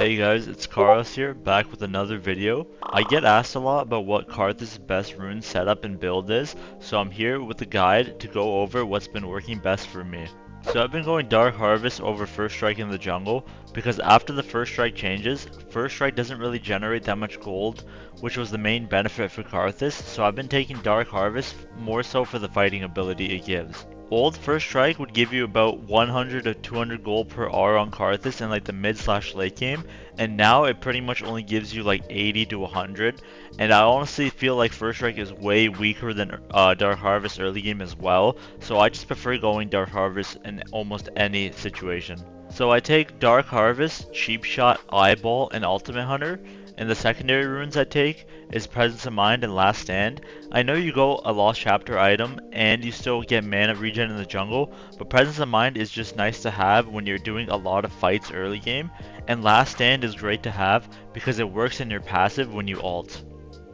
Hey guys, it's Karthus here, back with another video. I get asked a lot about what Karthus' best rune setup and build is, so I'm here with a guide to go over what's been working best for me. So I've been going Dark Harvest over First Strike in the jungle, because after the First Strike changes, First Strike doesn't really generate that much gold, which was the main benefit for Karthus, so I've been taking Dark Harvest more so for the fighting ability it gives. Old First Strike would give you about 100 to 200 gold per hour on Karthus in like the mid/late game, and now it pretty much only gives you like 80 to 100, and I honestly feel like First Strike is way weaker than Dark Harvest early game as well, so I just prefer going Dark Harvest in almost any situation. So I take Dark Harvest, Cheap Shot, Eyeball, and Ultimate Hunter, and the secondary runes I take is Presence of Mind and Last Stand. I know you go a Lost Chapter item and you still get mana regen in the jungle, but Presence of Mind is just nice to have when you're doing a lot of fights early game, and Last Stand is great to have because it works in your passive when you ult.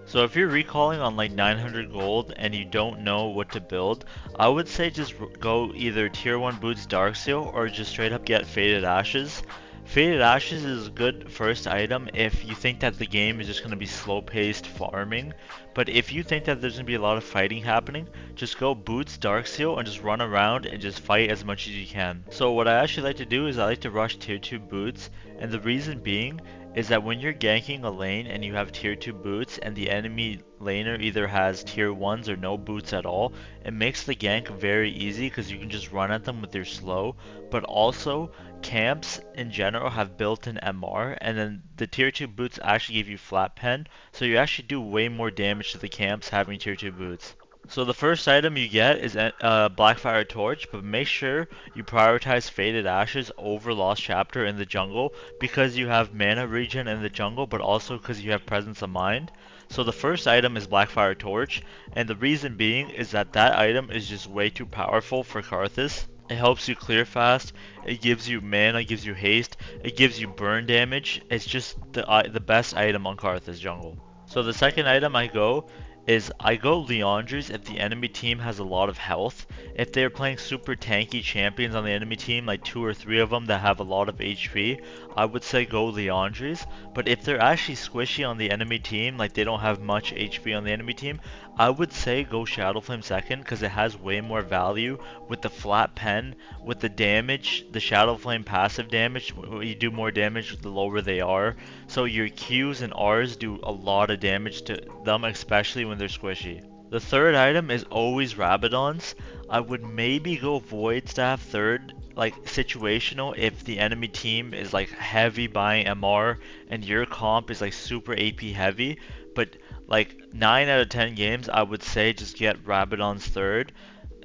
So if you're recalling on like 900 gold and you don't know what to build, I would say just go either tier 1 boots Darkseal or just straight up get Faded Ashes. Faded Ashes is a good first item if you think that the game is just going to be slow paced farming, but if you think that there's going to be a lot of fighting happening, just go boots Darkseal and just run around and just fight as much as you can. So what I actually like to do is I like to rush tier 2 boots, and the reason being is that when you're ganking a lane and you have tier 2 boots and the enemy laner either has tier 1s or no boots at all, it makes the gank very easy because you can just run at them with your slow, but also camps in general have built-in MR, and then the tier 2 boots actually give you flat pen, so you actually do way more damage to the camps having tier 2 boots. So the first item you get is a Blackfire Torch, but make sure you prioritize Faded Ashes over Lost Chapter in the jungle because you have mana regen in the jungle, but also because you have Presence of Mind. So the first item is Blackfire Torch, and the reason being is that that item is just way too powerful for Karthus. It helps you clear fast, it gives you mana, it gives you haste, it gives you burn damage. It's just the best item on Karthus jungle. So the second item I go Liandry's if the enemy team has a lot of health. If they're playing super tanky champions on the enemy team, like 2 or 3 of them that have a lot of HP, I would say go Liandry's. But if they're actually squishy on the enemy team, like they don't have much HP on the enemy team, I would say go Shadowflame second because it has way more value with the flat pen, with the damage, the Shadowflame passive damage, you do more damage the lower they are. So your Qs and Rs do a lot of damage to them, especially when they're squishy. The third item is always Rabadons. I would maybe go Void Staff third, like situational if the enemy team is like heavy buying MR and your comp is like super AP heavy, but like 9 out of 10 games I would say just get Rabadon's third,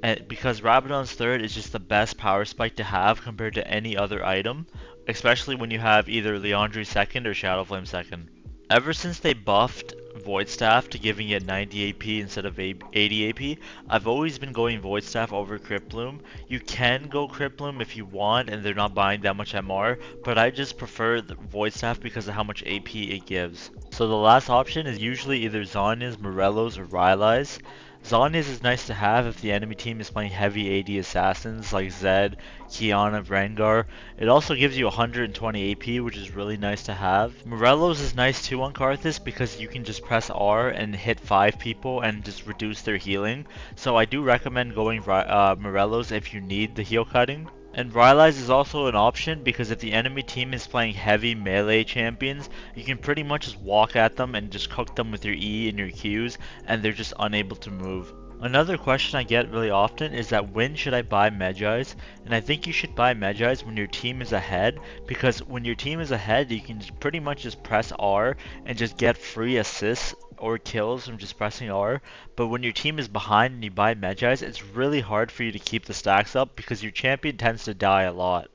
and because Rabadon's third is just the best power spike to have compared to any other item, especially when you have either Liandry second or Shadowflame second. Ever since they buffed Void Staff to giving it 90 AP instead of 80 AP, I've always been going Void Staff over Crypt Bloom. You can go Crypt Bloom if you want and they're not buying that much MR, but I just prefer the Void Staff because of how much AP it gives. So the last option is usually either Zhonya's, Morello's, or Rylai's. Zhonya's is nice to have if the enemy team is playing heavy AD assassins like Zed, Kiana, Rengar. It also gives you 120 AP, which is really nice to have. Morello's is nice too on Karthus because you can just press R and hit 5 people and just reduce their healing. So I do recommend going Morello's if you need the heal cutting. And Rylai's is also an option because if the enemy team is playing heavy melee champions, you can pretty much just walk at them and just cook them with your E and your Qs, and they're just unable to move. Another question I get really often is that when should I buy Medjai's? And I think you should buy Medjai's when your team is ahead, because when your team is ahead, you can pretty much just press R and just get free assists or kills from just pressing R. But when your team is behind and you buy Medjai's, it's really hard for you to keep the stacks up because your champion tends to die a lot.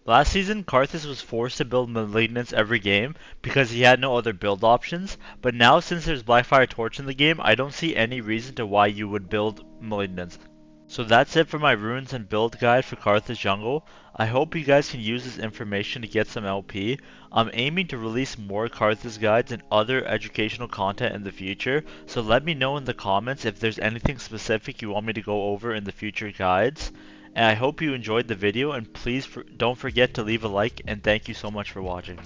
Last season, Karthus was forced to build Malignance every game because he had no other build options, but now since there's Blackfire Torch in the game, I don't see any reason to why you would build Malignance. So that's it for my runes and build guide for Karthus Jungle. I hope you guys can use this information to get some LP. I'm aiming to release more Karthus guides and other educational content in the future, so let me know in the comments if there's anything specific you want me to go over in the future guides. And I hope you enjoyed the video, and please don't forget to leave a like, and thank you so much for watching.